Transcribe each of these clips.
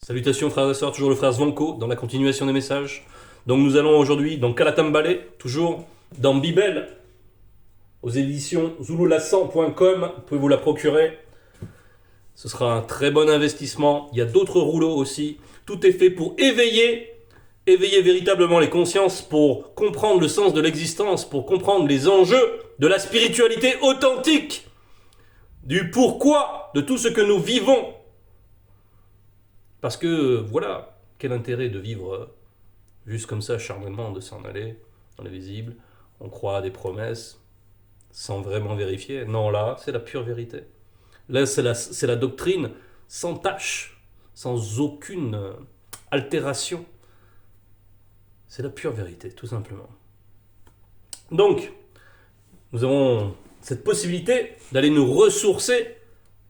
Salutations frères et sœurs, toujours le frère Zvanko dans la continuation des messages. Donc nous allons aujourd'hui dans Kalatambale, toujours dans Bibel, aux éditions zululasan.com, vous pouvez vous la procurer. Ce sera un très bon investissement. Il y a d'autres rouleaux aussi. Tout est fait pour éveiller véritablement les consciences, pour comprendre le sens de l'existence, pour comprendre les enjeux de la spiritualité authentique, du pourquoi de tout ce que nous vivons. Parce que, voilà, quel intérêt de vivre juste comme ça, charnellement, de s'en aller dans l'invisible. On croit à des promesses sans vraiment vérifier. Non, là, c'est la pure vérité. Là, c'est la doctrine sans tache, sans aucune altération. C'est la pure vérité, tout simplement. Donc, nous avons cette possibilité d'aller nous ressourcer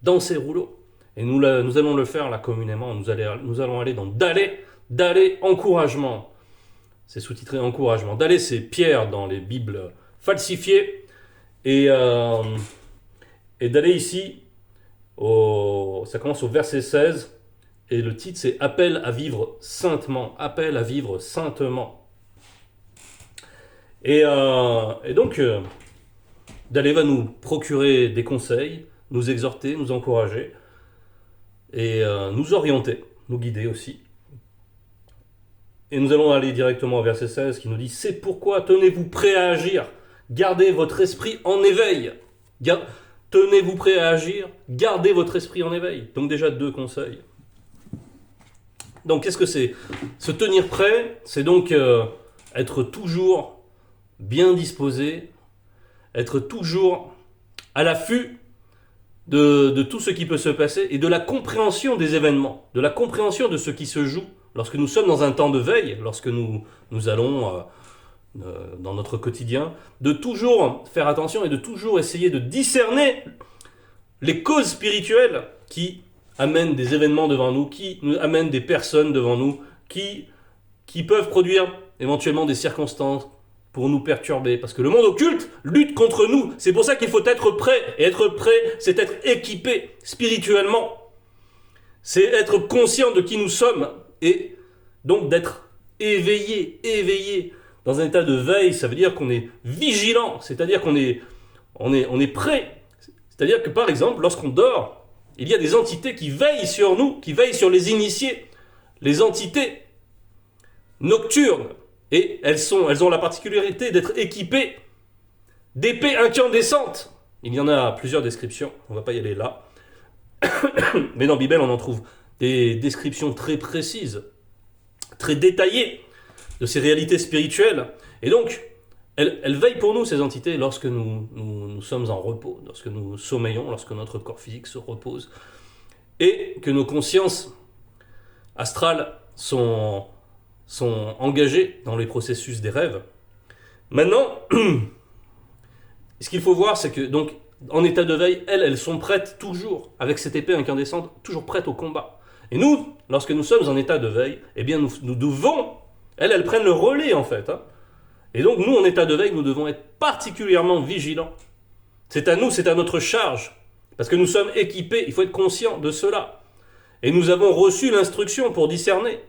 dans ces rouleaux. Et nous allons le faire là communément. Nous allons aller dans D'aller, encouragement. C'est sous-titré encouragement. D'aller, c'est Pierre dans les Bibles falsifiées. Et d'aller ici, ça commence au verset 16. Et le titre, c'est Appel à vivre saintement. Appel à vivre saintement. Et donc, D'aller va nous procurer des conseils, nous exhorter, nous encourager. Et nous orienter, nous guider aussi. Et nous allons aller directement au verset 16 qui nous dit « C'est pourquoi tenez-vous prêts à agir, gardez votre esprit en éveil. » Tenez-vous prêts à agir, gardez votre esprit en éveil. Donc déjà 2 conseils. Donc qu'est-ce que c'est ? Se tenir prêt, c'est donc être toujours bien disposé, être toujours à l'affût de tout ce qui peut se passer et de la compréhension des événements, de la compréhension de ce qui se joue lorsque nous sommes dans un temps de veille, lorsque nous allons dans notre quotidien, de toujours faire attention et de toujours essayer de discerner les causes spirituelles qui amènent des événements devant nous, qui nous amènent des personnes devant nous, qui peuvent produire éventuellement des circonstances pour nous perturber, parce que le monde occulte lutte contre nous. C'est pour ça qu'il faut être prêt. Et être prêt, c'est être équipé spirituellement. C'est être conscient de qui nous sommes et donc d'être éveillé. Dans un état de veille, ça veut dire qu'on est vigilant, c'est-à-dire qu'on est prêt. C'est-à-dire que par exemple, lorsqu'on dort, il y a des entités qui veillent sur nous, qui veillent sur les initiés, les entités nocturnes. Et elles ont la particularité d'être équipées d'épées incandescentes. Il y en a plusieurs descriptions, on ne va pas y aller là. Mais dans Bible, on en trouve des descriptions très précises, très détaillées de ces réalités spirituelles. Et donc, elles veillent pour nous, ces entités, lorsque nous sommes en repos, lorsque nous sommeillons, lorsque notre corps physique se repose, et que nos consciences astrales sont engagées dans les processus des rêves. Maintenant, ce qu'il faut voir, c'est que, donc, en état de veille, elles sont prêtes toujours, avec cette épée incandescente, toujours prêtes au combat. Et nous, lorsque nous sommes en état de veille, eh bien, nous devons, elles prennent le relais, en fait. Et donc, nous, en état de veille, nous devons être particulièrement vigilants. C'est à nous, c'est à notre charge, parce que nous sommes équipés, il faut être conscient de cela. Et nous avons reçu l'instruction pour discerner,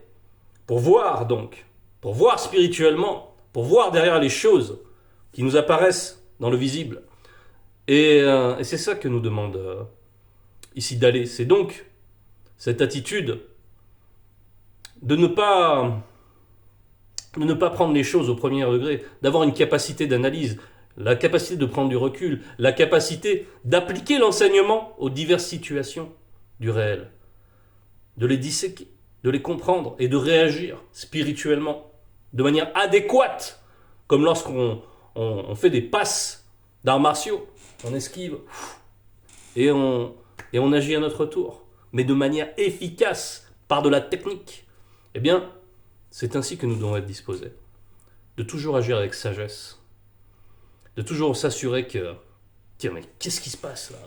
pour voir donc, pour voir spirituellement, pour voir derrière les choses qui nous apparaissent dans le visible. Et c'est ça que nous demande ici D'aller. C'est donc cette attitude de ne pas prendre les choses au premier degré, d'avoir une capacité d'analyse, la capacité de prendre du recul, la capacité d'appliquer l'enseignement aux diverses situations du réel, de les disséquer, de les comprendre et de réagir spirituellement de manière adéquate, comme lorsqu'on fait des passes d'arts martiaux, on esquive et on agit à notre tour, mais de manière efficace, par de la technique. Eh bien, c'est ainsi que nous devons être disposés, de toujours agir avec sagesse, de toujours s'assurer que, tiens, mais qu'est-ce qui se passe là ?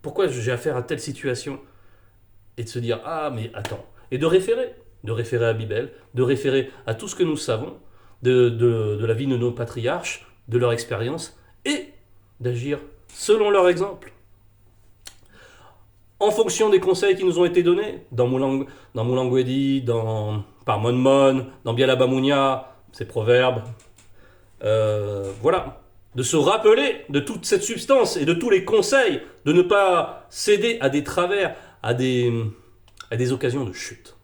Pourquoi j'ai affaire à telle situation ? Et de se dire, ah, mais attends, et de référer à Bible, de référer à tout ce que nous savons de la vie de nos patriarches, de leur expérience, et d'agir selon leur exemple. en fonction des conseils qui nous ont été donnés, dans Moulangwedi, par Mon Mon, dans Bialabamunia, ces proverbes. Voilà. De se rappeler de toute cette substance et de tous les conseils, de ne pas céder à des travers, à des occasions de chute.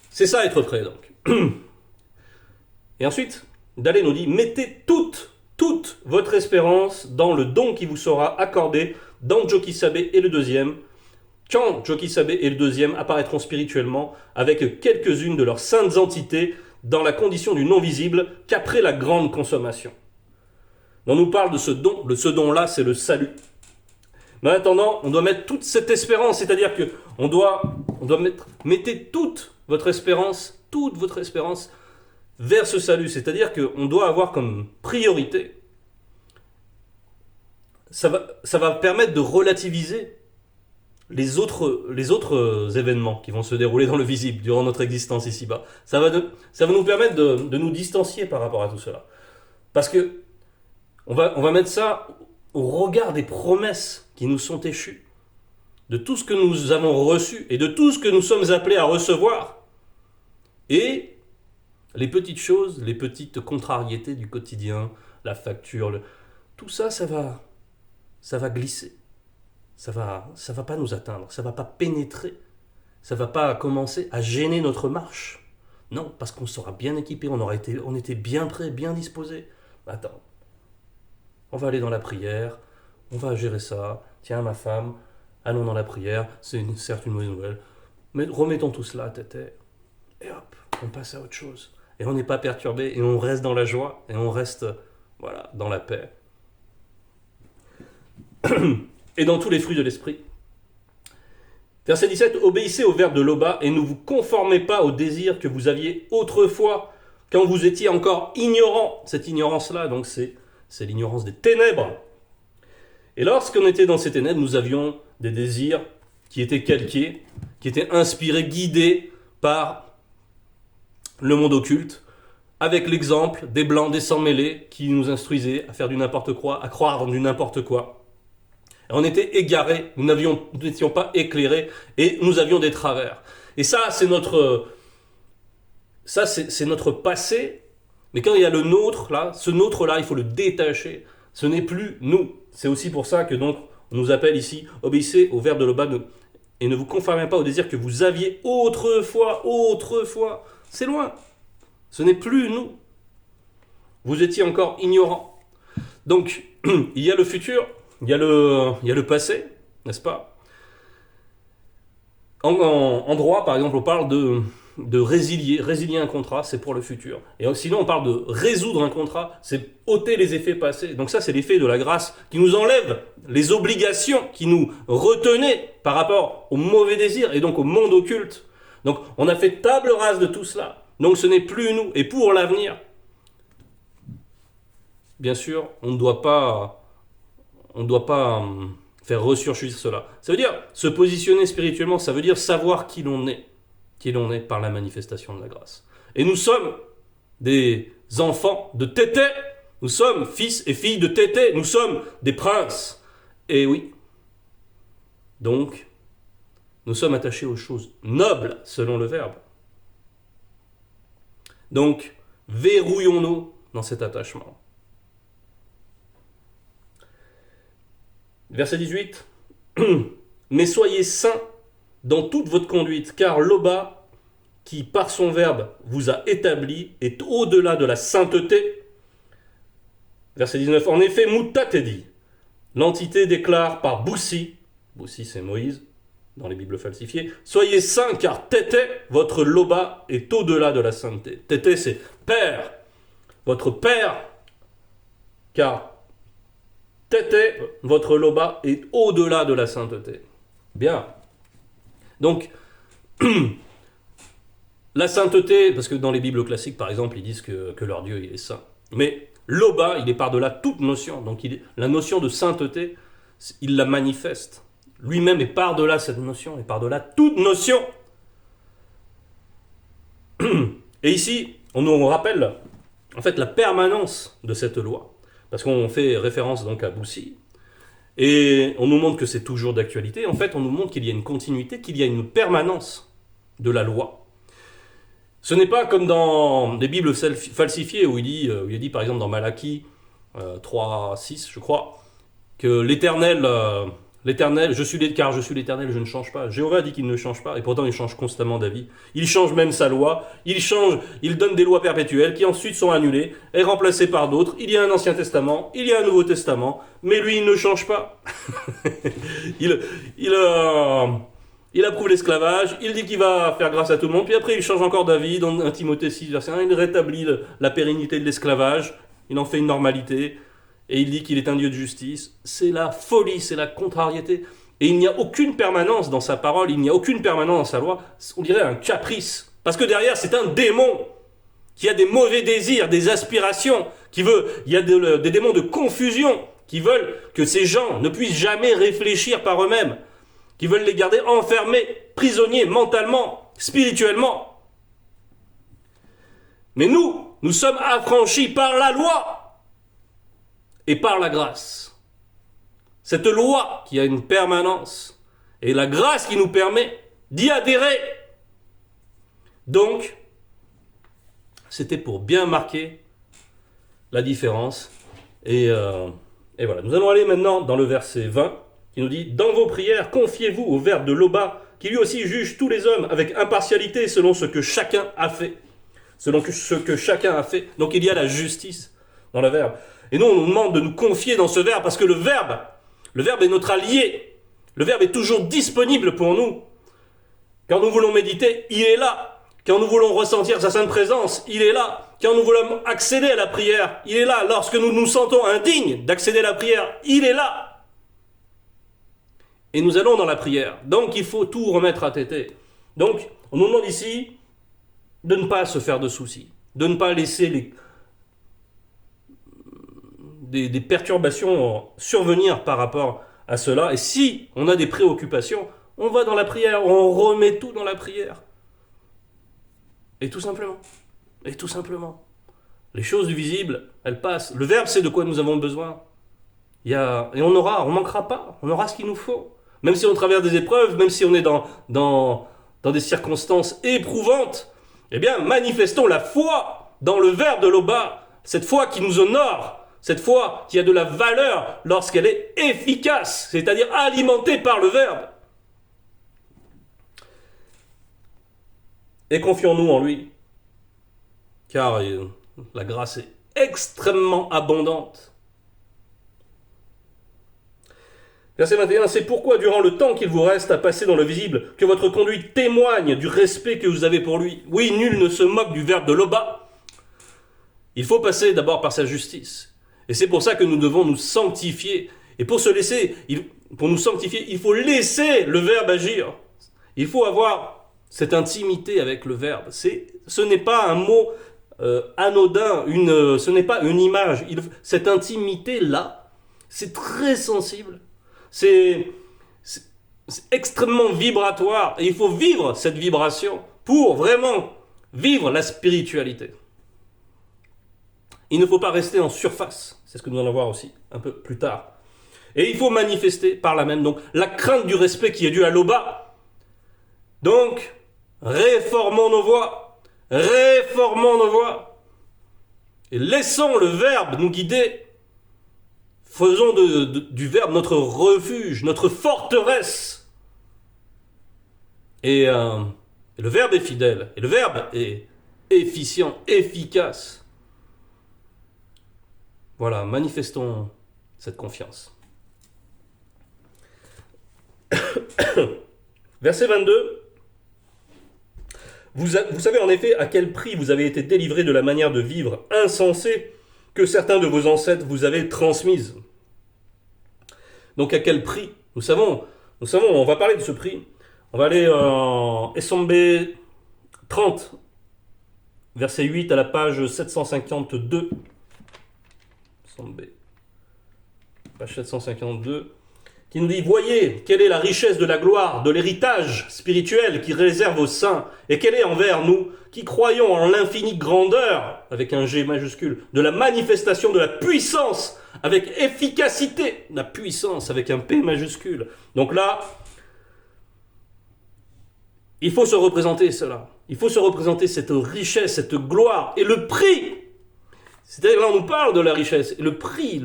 C'est ça être prêt donc. Et ensuite, Dalai nous dit, mettez toute votre espérance dans le don qui vous sera accordé dans Jokisabe et le deuxième, quand Jokisabe et le deuxième apparaîtront spirituellement avec quelques-unes de leurs saintes entités dans la condition du non-visible qu'après la grande consommation. On nous parle de ce don, ce don-là, c'est le salut. Mais en attendant, on doit mettre toute cette espérance, c'est-à-dire que on doit mettez toute votre espérance vers ce salut, c'est-à-dire qu'on doit avoir comme priorité, ça va permettre de relativiser les autres événements qui vont se dérouler dans le visible durant notre existence ici-bas. Ça va nous permettre de nous distancier par rapport à tout cela. Parce que on va mettre ça au regard des promesses qui nous sont échues, de tout ce que nous avons reçu et de tout ce que nous sommes appelés à recevoir. Et les petites choses, les petites contrariétés du quotidien, la facture, tout ça, ça va glisser. Ça va pas nous atteindre, ça va pas pénétrer, ça va pas commencer à gêner notre marche. Non, parce qu'on sera bien équipé, on était bien prêt, bien disposé. Attends, on va aller dans la prière, on va gérer ça. Tiens, ma femme, allons dans la prière, c'est certes une mauvaise nouvelle, mais remettons tout cela à tête et hop, on passe à autre chose. Et on n'est pas perturbé, et on reste dans la joie, et on reste, voilà, dans la paix. Et dans tous les fruits de l'esprit. Verset 17, obéissez au verbe de Loba, et ne vous conformez pas aux désirs que vous aviez autrefois, quand vous étiez encore ignorant. Cette ignorance-là, donc c'est l'ignorance des ténèbres. Et lorsqu'on était dans ces ténèbres, nous avions des désirs qui étaient calqués, qui étaient inspirés, guidés par le monde occulte, avec l'exemple des blancs, des sans-mêlés, qui nous instruisaient à faire du n'importe quoi, à croire en du n'importe quoi. Et on était égarés, nous n'étions pas éclairés, et nous avions des travers. Et ça, c'est notre passé, mais quand il y a le nôtre, là, ce nôtre-là, il faut le détacher. Ce n'est plus nous. C'est aussi pour ça que donc on nous appelle ici, obéissez au verbe de Loba, et ne vous conformez pas au désir que vous aviez autrefois. C'est loin. Ce n'est plus nous. Vous étiez encore ignorants. Donc, il y a le futur, il y a le passé, n'est-ce pas ? En droit, par exemple, on parle de résilier un contrat, c'est pour le futur. Et sinon, on parle de résoudre un contrat, c'est ôter les effets passés. Donc ça, c'est l'effet de la grâce qui nous enlève les obligations qui nous retenaient par rapport aux mauvais désirs et donc au monde occulte. Donc, on a fait table rase de tout cela. Donc, ce n'est plus nous. Et pour l'avenir, bien sûr, on ne doit pas faire ressurgir cela. Ça veut dire se positionner spirituellement, ça veut dire savoir qui l'on est par la manifestation de la grâce. Et nous sommes des enfants de Tété, nous sommes fils et filles de Tété, nous sommes des princes. Et oui, donc, nous sommes attachés aux choses nobles, selon le Verbe. Donc, verrouillons-nous dans cet attachement. Verset 18. Mais soyez saints dans toute votre conduite, car Loba, qui par son verbe vous a établi, est au-delà de la sainteté. Verset 19. En effet, Moutatedi, l'entité déclare par Boussi c'est Moïse, dans les Bibles falsifiées, soyez saints, car Tété, votre Loba, est au-delà de la sainteté. Tété, c'est Père, votre Père, car Tété, votre Loba, est au-delà de la sainteté. Bien. Donc, la sainteté, parce que dans les Bibles classiques, par exemple, ils disent que leur Dieu, il est saint. Mais Loba, il est par-delà toute notion. Donc, la notion de sainteté, il la manifeste. Lui-même est par-delà cette notion, et par-delà toute notion. Et ici, on nous rappelle, en fait, la permanence de cette loi. Parce qu'on fait référence donc à Boussi. Et on nous montre que c'est toujours d'actualité. En fait, on nous montre qu'il y a une continuité, qu'il y a une permanence de la loi. Ce n'est pas comme dans des Bibles falsifiées où il est dit par exemple dans Malachie 3, 6, je crois, que l'Éternel, car je suis l'Éternel, je ne change pas. Jéhovah dit qu'il ne change pas, et pourtant il change constamment d'avis. Il change même sa loi, il donne des lois perpétuelles qui ensuite sont annulées et remplacées par d'autres. Il y a un Ancien Testament, il y a un Nouveau Testament, mais lui il ne change pas. Il approuve l'esclavage, il dit qu'il va faire grâce à tout le monde, puis après il change encore d'avis, dans 1 Timothée 6, verset 1, il rétablit la pérennité de l'esclavage, il en fait une normalité, et il dit qu'il est un Dieu de justice. C'est la folie, c'est la contrariété. Et il n'y a aucune permanence dans sa parole, il n'y a aucune permanence dans sa loi, on dirait un caprice. Parce que derrière, c'est un démon qui a des mauvais désirs, des aspirations, il y a des démons de confusion qui veulent que ces gens ne puissent jamais réfléchir par eux-mêmes, qui veulent les garder enfermés, prisonniers mentalement, spirituellement. Mais nous sommes affranchis par la loi et par la grâce. Cette loi qui a une permanence et la grâce qui nous permet d'y adhérer. Donc, c'était pour bien marquer la différence. Et voilà, nous allons aller maintenant dans le verset 20 qui nous dit « Dans vos prières, confiez-vous au Verbe de Loba, qui lui aussi juge tous les hommes avec impartialité selon ce que chacun a fait. » Selon ce que chacun a fait. Donc il y a la justice dans le Verbe. Et nous, on nous demande de nous confier dans ce Verbe, parce que le Verbe est notre allié. Le Verbe est toujours disponible pour nous. Quand nous voulons méditer, il est là. Quand nous voulons ressentir sa sainte présence, il est là. Quand nous voulons accéder à la prière, il est là. Lorsque nous nous sentons indignes d'accéder à la prière, il est là. Et nous allons dans la prière. Donc il faut tout remettre à téter. Donc on nous demande ici de ne pas se faire de soucis, de ne pas laisser des perturbations survenir par rapport à cela. Et si on a des préoccupations, on va dans la prière, on remet tout dans la prière. Et tout simplement. Les choses du visible, elles passent. Le Verbe, c'est de quoi nous avons besoin. Et on manquera pas, on aura ce qu'il nous faut. Même si on traverse des épreuves, même si on est dans des circonstances éprouvantes, eh bien, manifestons la foi dans le Verbe de Loba, cette foi qui nous honore, cette foi qui a de la valeur lorsqu'elle est efficace, c'est-à-dire alimentée par le Verbe. Et confions-nous en lui, car la grâce est extrêmement abondante. Verset 21, c'est pourquoi durant le temps qu'il vous reste à passer dans le visible, que votre conduite témoigne du respect que vous avez pour lui. Oui, nul ne se moque du Verbe de Loba. Il faut passer d'abord par sa justice. Et c'est pour ça que nous devons nous sanctifier. Et pour nous sanctifier, il faut laisser le Verbe agir. Il faut avoir cette intimité avec le Verbe. Ce n'est pas un mot anodin, ce n'est pas une image. Cette intimité-là, c'est très sensible. C'est extrêmement vibratoire. Et il faut vivre cette vibration pour vraiment vivre la spiritualité. Il ne faut pas rester en surface. C'est ce que nous allons voir aussi un peu plus tard. Et il faut manifester par là même donc la crainte du respect qui est due à Loba. Donc, réformons nos voies. Et laissons le Verbe nous guider. Faisons du Verbe notre refuge, notre forteresse. Et le Verbe est fidèle. Et le Verbe est efficient, efficace. Voilà, manifestons cette confiance. Verset 22. Vous savez en effet à quel prix vous avez été délivrés de la manière de vivre insensée que certains de vos ancêtres vous avaient transmise. Donc à quel prix ? Nous savons, on va parler de ce prix. On va aller en Essombé 30, verset 8 à la page 752. Essombé, page 752. qui nous dit « Voyez, quelle est la richesse de la gloire, de l'héritage spirituel qui réserve aux saints, et quelle est envers nous, qui croyons en l'infinie grandeur, avec un G majuscule, de la manifestation de la puissance, avec efficacité, la puissance, avec un P majuscule. » Donc là, il faut se représenter cela. Il faut se représenter cette richesse, cette gloire, et le prix. C'est-à-dire, là, on nous parle de la richesse. Le prix,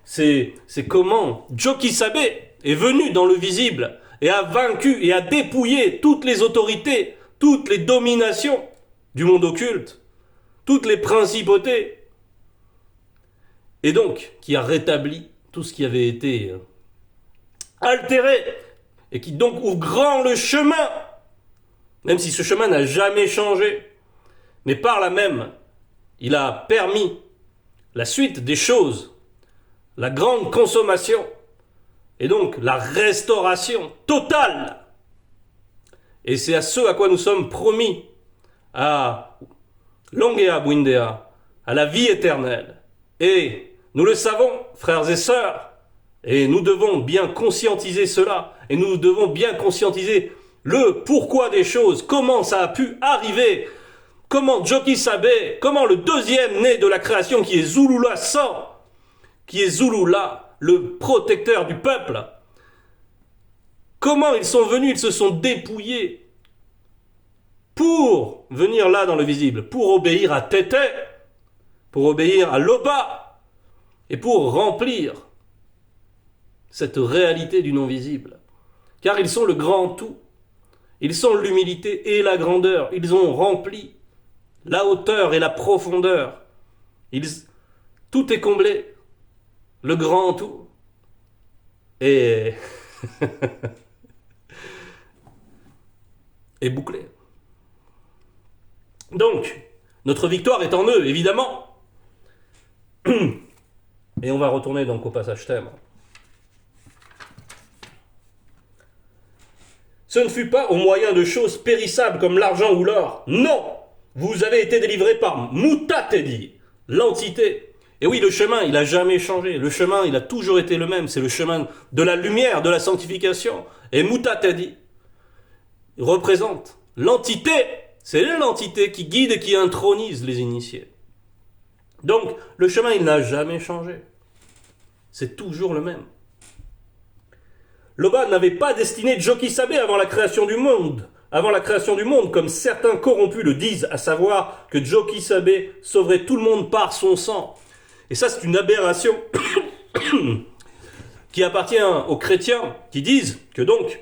c'est comment Jokisabe est venu dans le visible et a vaincu et a dépouillé toutes les autorités, toutes les dominations du monde occulte, toutes les principautés. Et donc, qui a rétabli tout ce qui avait été altéré et qui donc ouvre grand le chemin, même si ce chemin n'a jamais changé. Mais par là même, il a permis la suite des choses, la grande consommation, et donc la restauration totale. Et c'est à ce à quoi nous sommes promis, à Longea Bwindea, à la vie éternelle. Et nous le savons, frères et sœurs, et nous devons bien conscientiser cela, et nous devons bien conscientiser le pourquoi des choses, comment ça a pu arriver, comment Jokisabe, comment le deuxième né de la création qui est Zulula sent, qui est Zulula, le protecteur du peuple, comment ils sont venus, ils se sont dépouillés pour venir là dans le visible, pour obéir à Tété, pour obéir à Loba, et pour remplir cette réalité du non-visible. Car ils sont le grand tout, ils sont l'humilité et la grandeur, ils ont rempli la hauteur et la profondeur, tout est comblé, le grand tout, et est bouclé. Donc, notre victoire est en eux, évidemment. Et on va retourner donc au passage thème. Ce ne fut pas au moyen de choses périssables comme l'argent ou l'or. Non! Vous avez été délivrés par Mutatedi, l'entité. Et oui, le chemin, il n'a jamais changé. Le chemin, il a toujours été le même. C'est le chemin de la lumière, de la sanctification. Et Mutatedi représente l'entité. C'est l'entité qui guide et qui intronise les initiés. Donc, le chemin, il n'a jamais changé. C'est toujours le même. Loba n'avait pas destiné Jokisabe avant la création du monde. Avant la création du monde, comme certains corrompus le disent, à savoir que Jokisabe sauverait tout le monde par son sang. Et ça, c'est une aberration qui appartient aux chrétiens, qui disent que donc,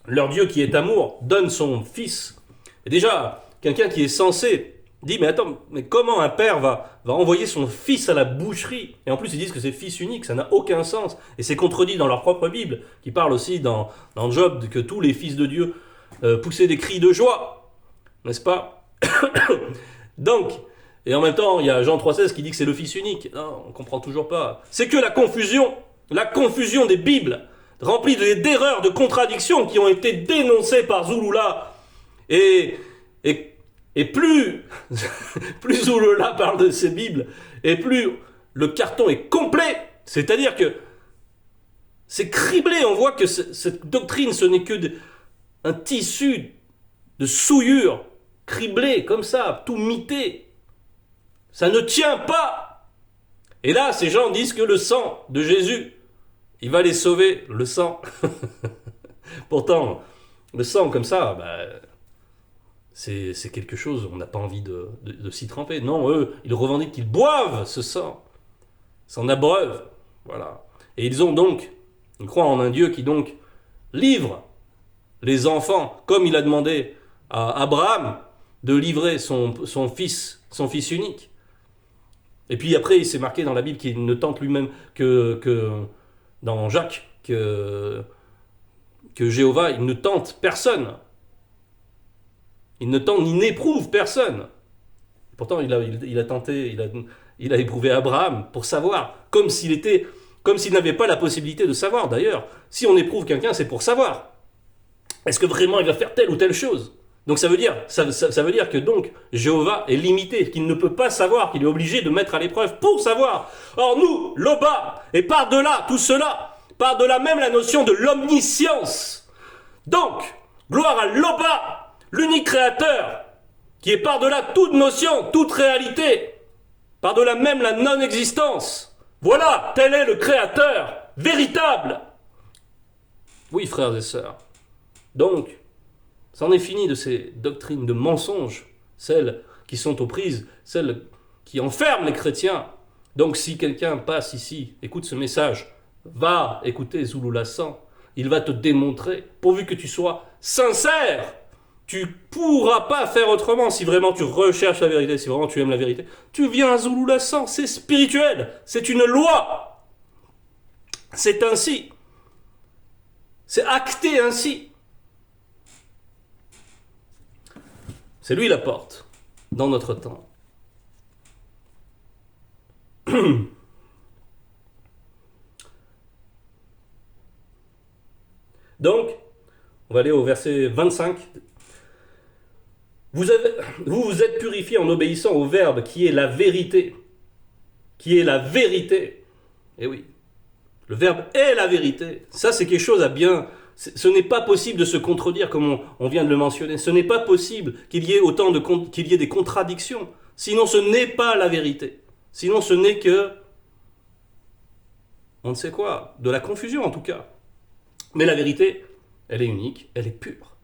leur Dieu qui est amour donne son fils. Et déjà, quelqu'un qui est censé dit, mais attends, mais comment un père va envoyer son fils à la boucherie? Et en plus, ils disent que c'est fils unique, ça n'a aucun sens. Et c'est contredit dans leur propre Bible, qui parle aussi dans Job que tous les fils de Dieu poussaient des cris de joie, n'est-ce pas? Donc, et en même temps, il y a Jean 3,16 qui dit que c'est le fils unique. Non, on ne comprend toujours pas. C'est que la confusion des Bibles, remplie d'erreurs, de contradictions qui ont été dénoncées par Zulula. Et plus Zulula parle de ces Bibles, et plus le carton est complet. C'est-à-dire que c'est criblé. On voit que cette doctrine, ce n'est que un tissu de souillure, criblé comme ça, tout mité. Ça ne tient pas. Et là, ces gens disent que le sang de Jésus, il va les sauver, le sang. Pourtant, le sang comme ça, c'est quelque chose, on n'a pas envie de s'y tremper. Non, eux, ils revendiquent qu'ils boivent ce sang, s'en abreuvent, voilà. Et ils croient en un Dieu qui donc livre les enfants, comme il a demandé à Abraham de livrer son fils unique. Et puis après, il s'est marqué dans la Bible qu'il ne tente lui-même que dans Jacques, que Jéhovah, il ne tente personne. Il ne tente ni n'éprouve personne. Pourtant, il a tenté, il a éprouvé Abraham pour savoir, comme s'il n'avait pas la possibilité de savoir. D'ailleurs, si on éprouve quelqu'un, c'est pour savoir. Est-ce que vraiment il va faire telle ou telle chose? Donc ça veut dire que donc Jéhovah est limité, qu'il ne peut pas savoir, qu'il est obligé de mettre à l'épreuve pour savoir. Or nous, Loba, et par-delà tout cela, Par-delà même la notion de l'omniscience. Donc, gloire à Loba, l'unique créateur, qui est par-delà toute notion, toute réalité, par-delà même la non-existence. Voilà, tel est le créateur véritable. Oui, frères et sœurs. Donc, c'en est fini de ces doctrines de mensonges, celles qui sont aux prises, celles qui enferment les chrétiens. Donc, si quelqu'un passe ici, écoute ce message, va écouter Zulu Lassan, il va te démontrer, pourvu que tu sois sincère, tu pourras pas faire autrement si vraiment tu recherches la vérité, si vraiment tu aimes la vérité. Tu viens à Zulu Lassan, c'est spirituel, c'est une loi. C'est ainsi. C'est acté ainsi. C'est lui la porte dans notre temps. Donc, on va aller au verset 25. Vous vous êtes purifiés en obéissant au Verbe qui est la vérité. Qui est la vérité. Eh oui, le Verbe est la vérité. Ça, c'est quelque chose à bien... Ce n'est pas possible de se contredire comme on vient de le mentionner. Ce n'est pas possible qu'il y ait qu'il y ait des contradictions. Sinon, ce n'est pas la vérité. Sinon, ce n'est que... on ne sait quoi. De la confusion, en tout cas. Mais la vérité, elle est unique, elle est pure.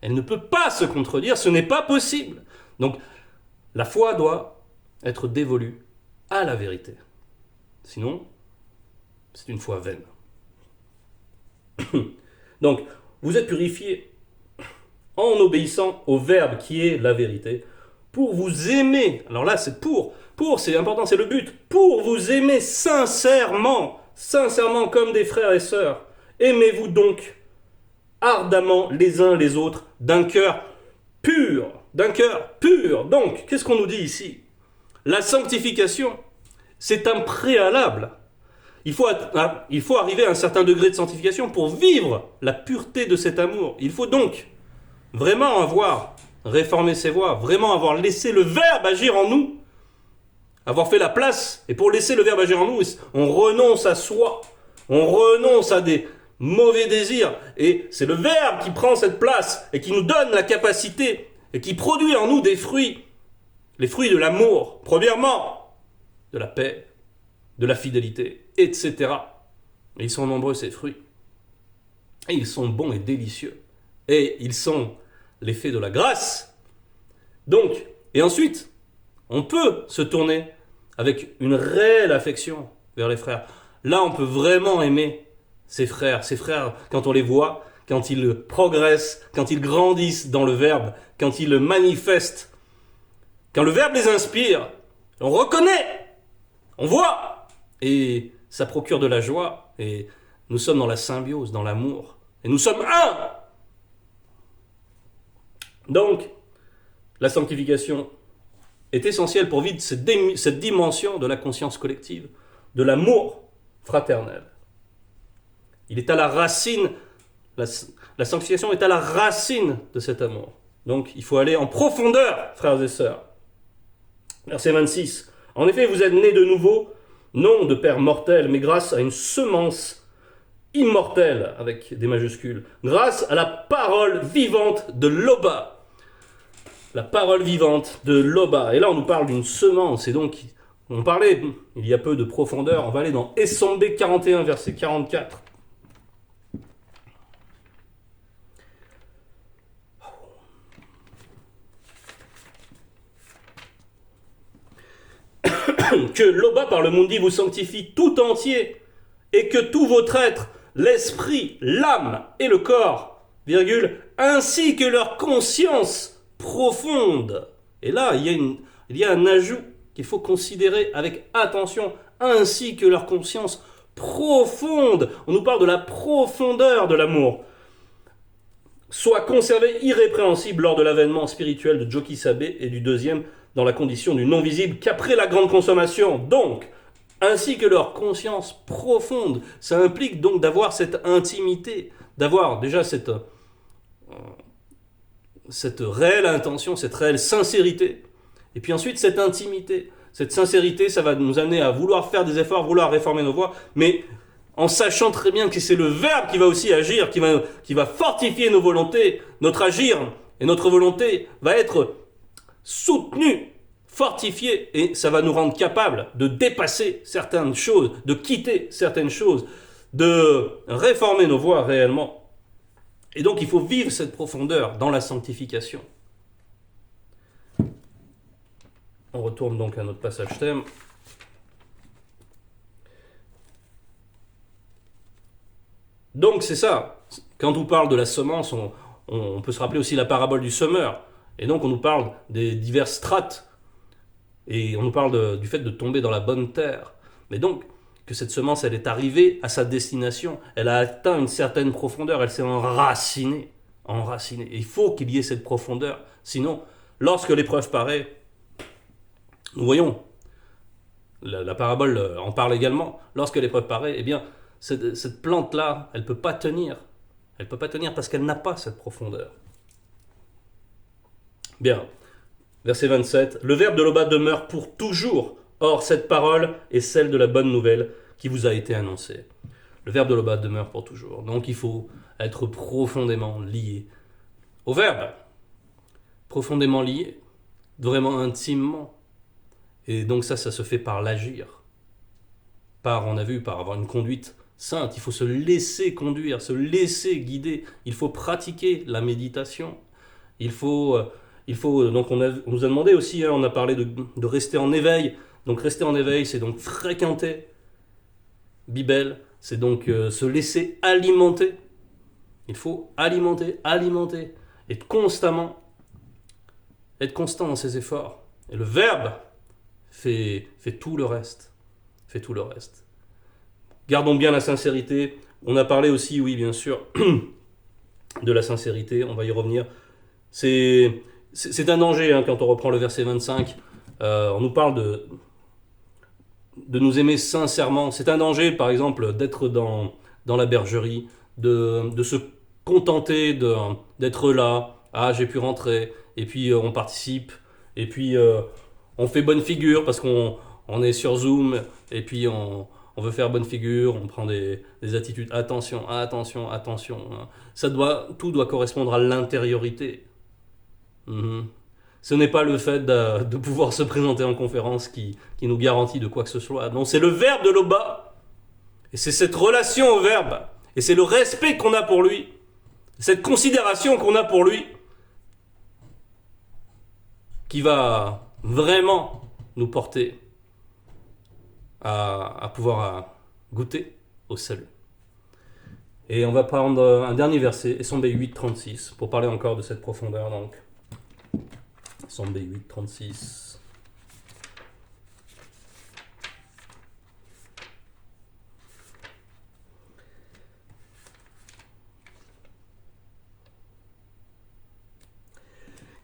Elle ne peut pas se contredire, ce n'est pas possible. Donc, la foi doit être dévolue à la vérité. Sinon, c'est une foi vaine. Donc, vous êtes purifiés en obéissant au Verbe qui est la vérité, pour vous aimer. Alors là, c'est pour c'est important, c'est le but. Pour vous aimer sincèrement comme des frères et sœurs. Aimez-vous donc ardemment les uns les autres d'un cœur pur. Donc, qu'est-ce qu'on nous dit ici? La sanctification, c'est un préalable. Il faut arriver à un certain degré de sanctification pour vivre la pureté de cet amour. Il faut donc vraiment avoir réformé ses voies, vraiment avoir laissé le Verbe agir en nous, avoir fait la place. Et pour laisser le Verbe agir en nous, on renonce à soi, on renonce à des mauvais désirs. Et c'est le Verbe qui prend cette place et qui nous donne la capacité et qui produit en nous des fruits. Les fruits de l'amour, premièrement, de la paix, de la fidélité, etc. Et ils sont nombreux ces fruits. Et ils sont bons et délicieux. Et ils sont l'effet de la grâce. Donc, et ensuite, on peut se tourner avec une réelle affection vers les frères. Là, on peut vraiment aimer ses frères, quand on les voit, quand ils progressent, quand ils grandissent dans le Verbe, quand ils le manifestent, quand le Verbe les inspire, on reconnaît, on voit, et ça procure de la joie, et nous sommes dans la symbiose, dans l'amour, et nous sommes un. Donc, la sanctification est essentielle pour vivre cette dimension de la conscience collective, de l'amour fraternel. Il est à la racine, la sanctification est à la racine de cet amour. Donc, il faut aller en profondeur, frères et sœurs. Verset 26. En effet, vous êtes nés de nouveau, non de père mortel, mais grâce à une semence immortelle, avec des majuscules, grâce à la parole vivante de Loba. La parole vivante de Loba. Et là, on nous parle d'une semence, et donc, on parlait il y a peu de profondeur, on va aller dans Essombé 41, verset 44. Que Loba par le Mundi vous sanctifie tout entier, et que tout votre être, l'esprit, l'âme et le corps, virgule, ainsi que leur conscience profonde. Et là, il y a un ajout qu'il faut considérer avec attention, ainsi que leur conscience profonde. On nous parle de la profondeur de l'amour. Soit conservé irrépréhensible lors de l'avènement spirituel de Joki Sabe et du deuxième dans la condition du non-visible qu'après la grande consommation. Donc, ainsi que leur conscience profonde. Ça implique donc d'avoir cette intimité, d'avoir déjà cette réelle intention, cette réelle sincérité. Et puis ensuite, cette intimité. Cette sincérité, ça va nous amener à vouloir faire des efforts, vouloir réformer nos voies, mais en sachant très bien que c'est le Verbe qui va aussi agir, qui va fortifier nos volontés. Notre agir et notre volonté va être soutenu, fortifié, et ça va nous rendre capables de dépasser certaines choses, de quitter certaines choses, de réformer nos voies réellement. Et donc il faut vivre cette profondeur dans la sanctification. On retourne donc à notre passage thème. Donc c'est ça, quand on parle de la semence, on peut se rappeler aussi la parabole du semeur. Et donc on nous parle des diverses strates, et on nous parle du fait de tomber dans la bonne terre. Mais donc, que cette semence, elle est arrivée à sa destination, elle a atteint une certaine profondeur, elle s'est enracinée. Et il faut qu'il y ait cette profondeur, sinon, lorsque l'épreuve paraît, nous voyons, la parabole en parle également, lorsque l'épreuve paraît, eh bien, cette plante-là, elle ne peut pas tenir. Elle ne peut pas tenir parce qu'elle n'a pas cette profondeur. Bien, verset 27. Le verbe de Loba demeure pour toujours. Or, cette parole est celle de la bonne nouvelle qui vous a été annoncée. Le verbe de Loba demeure pour toujours. Donc, il faut être profondément lié au verbe. Profondément lié, vraiment intimement. Et donc ça se fait par l'agir. On a vu, par avoir une conduite sainte. Il faut se laisser conduire, se laisser guider. Il faut pratiquer la méditation. Donc on nous a demandé aussi, on a parlé de rester en éveil. Donc rester en éveil, c'est donc fréquenter Bibel, c'est donc se laisser alimenter. Il faut alimenter, être constant dans ses efforts. Et le Verbe fait tout le reste. Gardons bien la sincérité. On a parlé aussi, oui, bien sûr, de la sincérité. On va y revenir. C'est un danger quand on reprend le verset 25. On nous parle de nous aimer sincèrement. C'est un danger, par exemple, d'être dans la bergerie, de se contenter d'être là. Ah, j'ai pu rentrer. Et puis, on participe. Et puis, on fait bonne figure parce qu'on est sur Zoom. Et puis, on veut faire bonne figure. On prend des attitudes. Attention. Tout doit correspondre à l'intériorité. Ce n'est pas le fait de pouvoir se présenter en conférence qui nous garantit de quoi que ce soit. Non, c'est le Verbe de Loba. Et c'est cette relation au Verbe. Et c'est le respect qu'on a pour lui. Cette considération qu'on a pour lui. Qui va vraiment nous porter à pouvoir goûter au salut. Et on va prendre un dernier verset, Essambé 8, 36, pour parler encore de cette profondeur. Donc, Essambé 8, 36.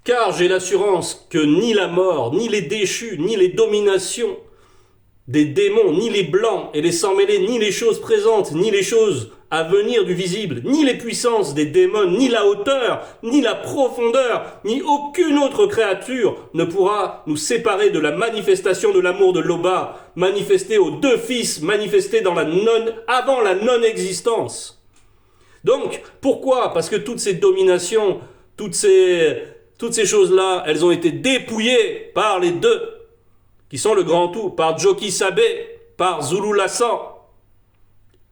Car j'ai l'assurance que ni la mort, ni les déchus, ni les dominations des démons, ni les blancs et les sans-mêlés, ni les choses présentes, ni les choses à venir du visible, ni les puissances des démons, ni la hauteur, ni la profondeur, ni aucune autre créature ne pourra nous séparer de la manifestation de l'amour de Loba, manifesté aux deux fils, manifesté avant la non-existence. Donc, pourquoi ? Parce que toutes ces dominations, toutes ces choses-là, elles ont été dépouillées par les deux, qui sont le grand tout, par Joki Sabé, par Zulu Lassan.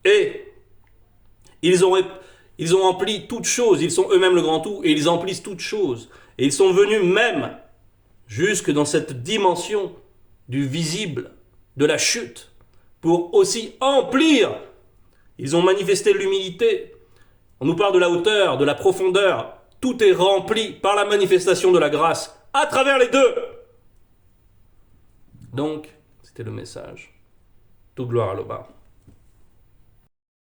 Et ils ont empli toutes choses, ils sont eux-mêmes le grand tout, et ils emplissent toutes choses. Et ils sont venus même jusque dans cette dimension du visible, de la chute, pour aussi emplir. Ils ont manifesté l'humilité. On nous parle de la hauteur, de la profondeur. Tout est rempli par la manifestation de la grâce à travers les deux. Donc, c'était le message. Toute gloire à Loba.